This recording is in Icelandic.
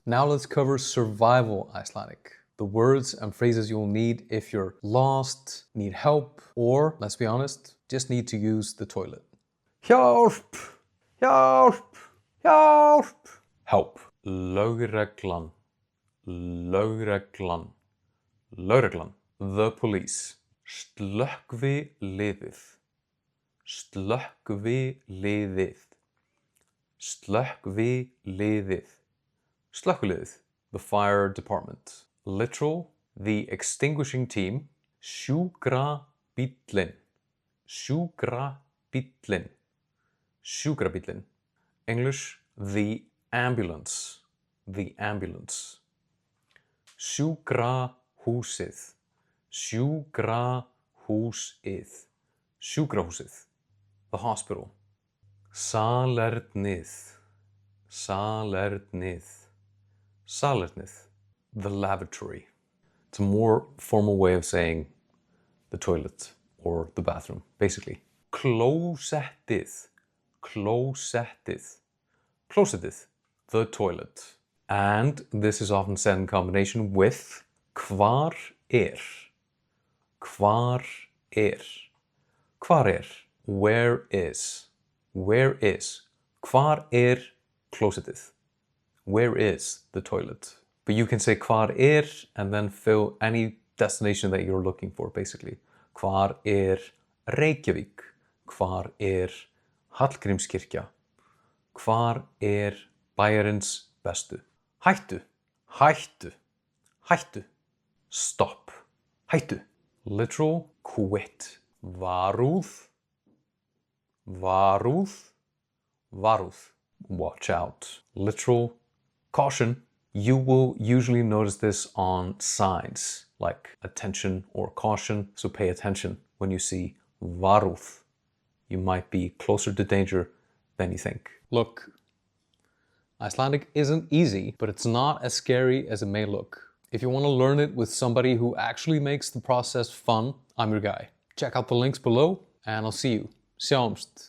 Now let's cover survival Icelandic. The words and phrases you'll need if you're lost, need help, or, let's be honest, just need to use the toilet. Hjálp! Hjálp! Hjálp! Help. Lögreglan. Lögreglan. Lögreglan. The police. Slökkviliðið. Slökkviliðið. Slökkviliðið. Slökkviliðið. The fire department. Literal, the extinguishing team. Sjúkrabíllinn. Sjúkrabíllinn. Sjúkrabíllinn. English, the ambulance. The ambulance. Sjúkrahúsið. Sjúkrahúsið. Sjúkrahúsið. The hospital. Salernið. Salernið. Salernið. The lavatory. It's a more formal way of saying the toilet or the bathroom, basically. Klósettið. Klósettið. Klósettið. The toilet. And this is often said in combination with hvar Hvar Hvar Where is. Where is. Hvar klósettið. Where is the toilet? But you can say hvar and then fill any destination that you're looking for, basically. Hvar Reykjavík? Hvar Hallgrímskirkja? Hvar bæjarins bestu? Hættu. Hættu. Hættu. Stop. Hættu. Literal, quit. Varúð. Varúð. Varúð. Watch out. Literal, caution. You will usually notice this on signs like attention or caution, so pay attention when you see varúð. You might be closer to danger than you think. Look, Icelandic isn't easy, but it's not as scary as it may look. If you want to learn it with somebody who actually makes the process fun, I'm your guy. Check out the links below, and I'll see you. Sjáumst!